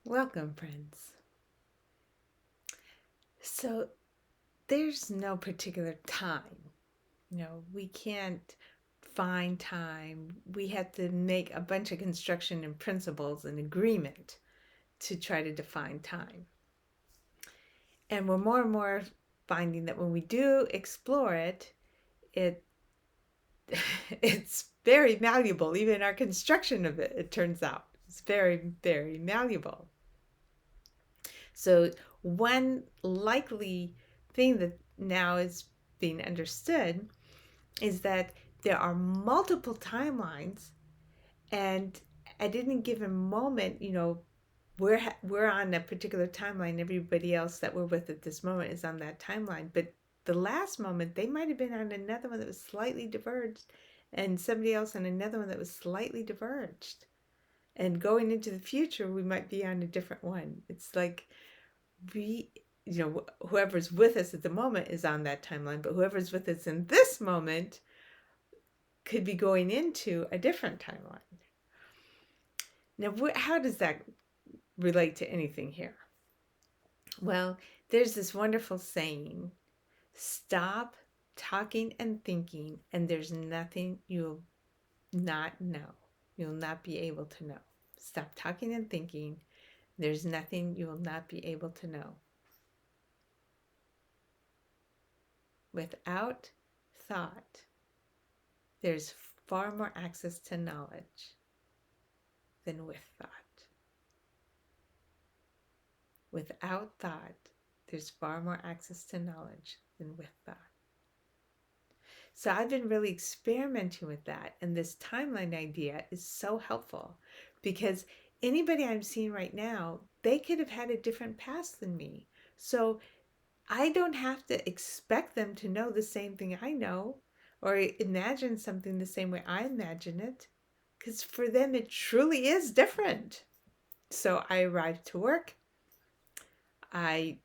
Welcome, friends. So, there's no particular time. We can't find time. We have to make a bunch of construction and principles and agreement to try to define time. And we're more and more finding that when we do explore it, it it's very malleable. Even our construction of it turns out, it's very, very malleable. So, one likely thing that now is being understood is that there are multiple timelines, and at any given moment, we're on a particular timeline. Everybody else that we're with at this moment is on that timeline, but the last moment they might have been on another one that was slightly diverged, and somebody else on another one that was slightly diverged. And going into the future, we might be on a different one. It's like we whoever's with us at the moment is on that timeline, but whoever's with us in this moment could be going into a different timeline. Now, how does that relate to anything here? Well, there's this wonderful saying: stop talking and thinking, and there's nothing you'll not know. You'll not be able to know. Stop talking and thinking. There's nothing you will not be able to know. Without thought, there's far more access to knowledge than with thought. Without thought, there's far more access to knowledge than with thought. So I've been really experimenting with that. And this timeline idea is so helpful because anybody I'm seeing right now, they could have had a different past than me. So I don't have to expect them to know the same thing I know or imagine something the same way I imagine it, because for them it truly is different. So I arrived to work. I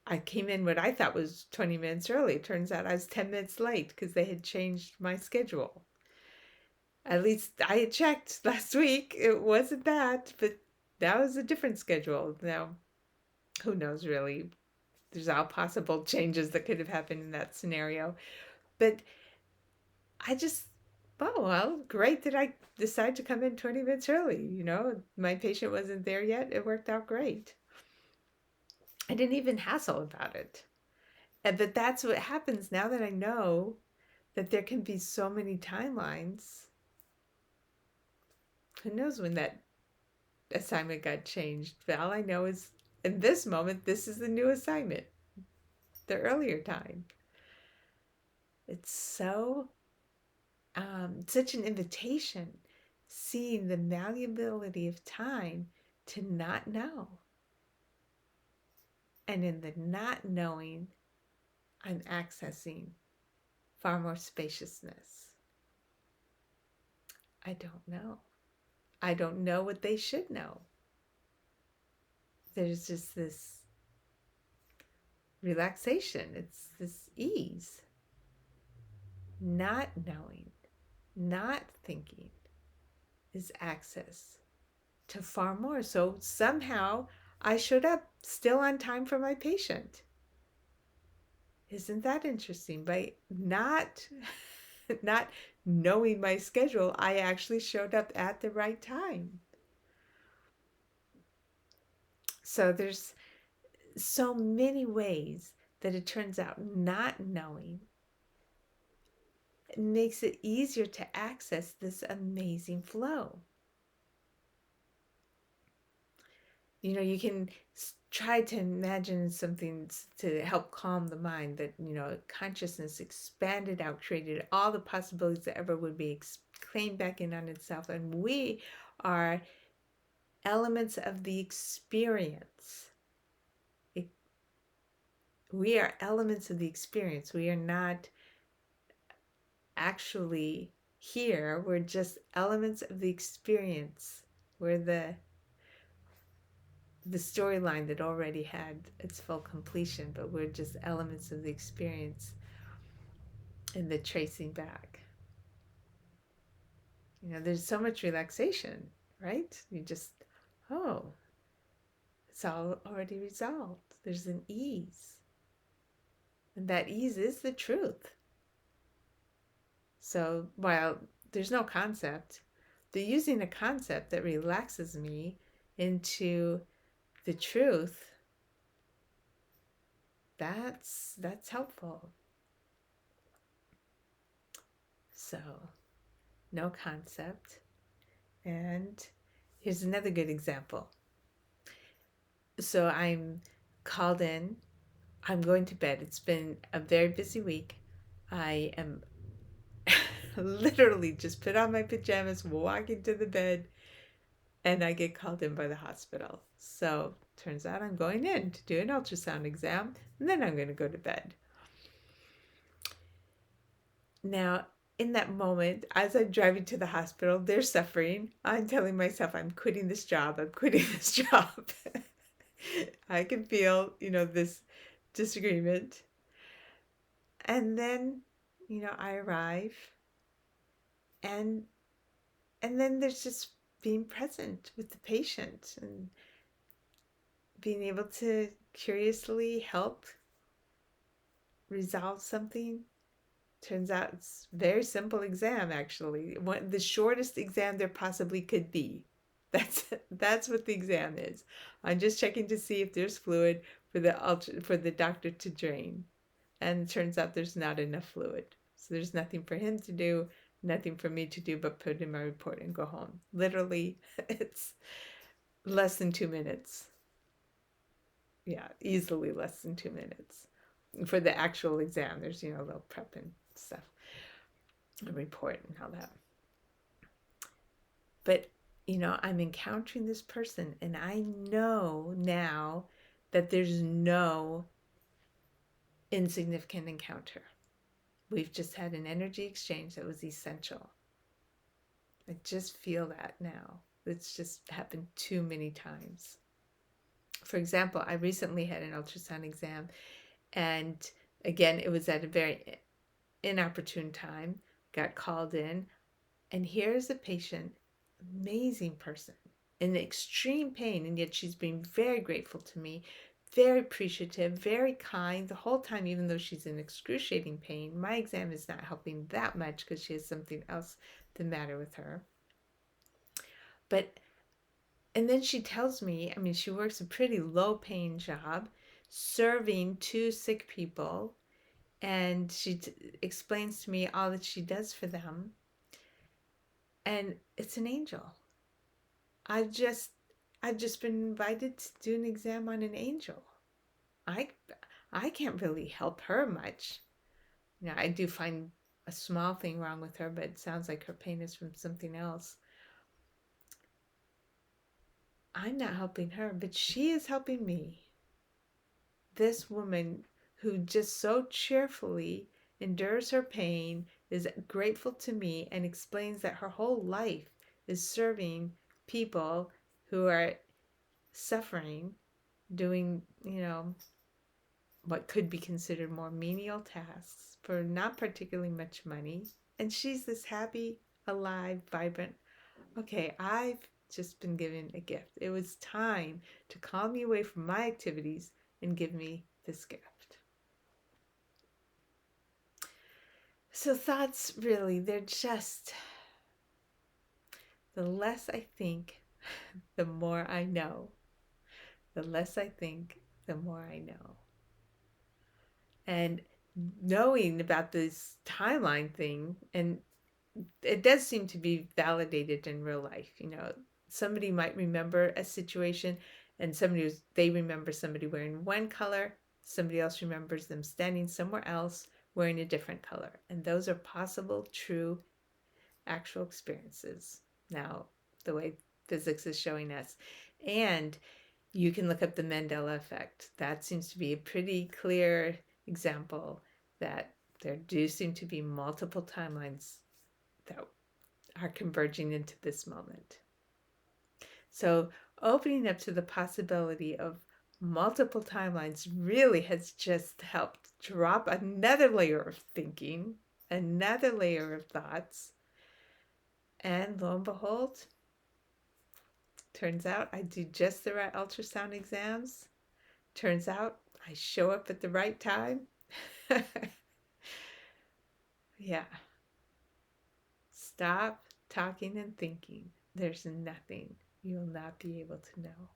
I came in what I thought was 20 minutes early. Turns out I was 10 minutes late because they had changed my schedule. At least I had checked last week. It wasn't that, but that was a different schedule. Now, who knows really? There's all possible changes that could have happened in that scenario. But I just, oh, well, great that I decided to come in 20 minutes early. My patient wasn't there yet. It worked out great. I didn't even hassle about it. But that's what happens now that I know that there can be so many timelines. Who knows when that assignment got changed? But all I know is in this moment, this is the new assignment, the earlier time. It's such an invitation, seeing the malleability of time to not know. And in the not knowing, I'm accessing far more spaciousness. I don't know. I don't know what they should know. There's just this relaxation, it's this ease. Not knowing, not thinking is access to far more. So somehow I showed up still on time for my patient. Isn't that interesting? By not not knowing my schedule, I actually showed up at the right time. So there's so many ways that it turns out not knowing makes it easier to access this amazing flow. You can try to imagine something to help calm the mind, that, consciousness expanded out, created all the possibilities that ever would be, claimed back in on itself. And we are elements of the experience. We are elements of the experience. We are not actually here. We're just elements of the experience. We're the storyline that already had its full completion, but we're just elements of the experience in the tracing back. There's so much relaxation, right? You just, oh, It's all already resolved. There's an ease. And that ease is the truth. So while there's no concept, they're using a concept that relaxes me into the truth. That's helpful. So no concept. And here's another good example. So I'm called in. I'm going to bed. It's been a very busy week. I am literally just put on my pajamas, walking to the bed, and I get called in by the hospital. So turns out I'm going in to do an ultrasound exam, and then I'm going to go to bed. Now, in that moment, as I'm driving to the hospital, they're suffering. I'm telling myself, I'm quitting this job. I'm quitting this job. I can feel, this disagreement. And then, I arrive, and then there's just being present with the patient and being able to curiously help resolve something. Turns out it's a very simple exam, actually. The shortest exam there possibly could be. That's what the exam is. I'm just checking to see if there's fluid for the doctor to drain. And it turns out there's not enough fluid. So there's nothing for him to do, nothing for me to do but put in my report and go home. Literally, it's less than 2 minutes. Yeah, easily less than 2 minutes. For the actual exam, there's, a little prep and stuff, a report and all that. But, I'm encountering this person, and I know now that there's no insignificant encounter. We've just had an energy exchange that was essential. I just feel that now. It's just happened too many times. For example, I recently had an ultrasound exam, and again, it was at a very inopportune time, got called in, and here's a patient, amazing person, in extreme pain, and yet she's been very grateful to me, very appreciative, very kind the whole time, even though she's in excruciating pain. My exam is not helping that much because she has something else the matter with her. But, and then she tells me, she works a pretty low paying job, serving two sick people, and she explains to me all that she does for them. And it's an angel. I've just I've just been invited to do an exam on an angel. I I can't really help her much. I do find a small thing wrong with her, but it sounds like her pain is from something else. I'm not helping her, but she is helping me. This woman who just so cheerfully endures her pain, is grateful to me, and explains that her whole life is serving people who are suffering, doing, what could be considered more menial tasks for not particularly much money. And she's this happy, alive, vibrant. Okay, I've just been given a gift. It was time to call me away from my activities and give me this gift. So thoughts, really, they're just, the less I think, the more I know. The less I think, the more I know. And knowing about this timeline thing, and it does seem to be validated in real life. Somebody might remember a situation, and they remember somebody wearing one color, somebody else remembers them standing somewhere else wearing a different color. And those are possible, true, actual experiences. Now, the way physics is showing us. And you can look up the Mandela effect. That seems to be a pretty clear example that there do seem to be multiple timelines that are converging into this moment. So opening up to the possibility of multiple timelines really has just helped drop another layer of thinking, another layer of thoughts. And lo and behold, Turns out I do just the right ultrasound exams. Turns out I show up at the right time. Yeah. Stop talking and thinking. There's nothing you will not be able to know.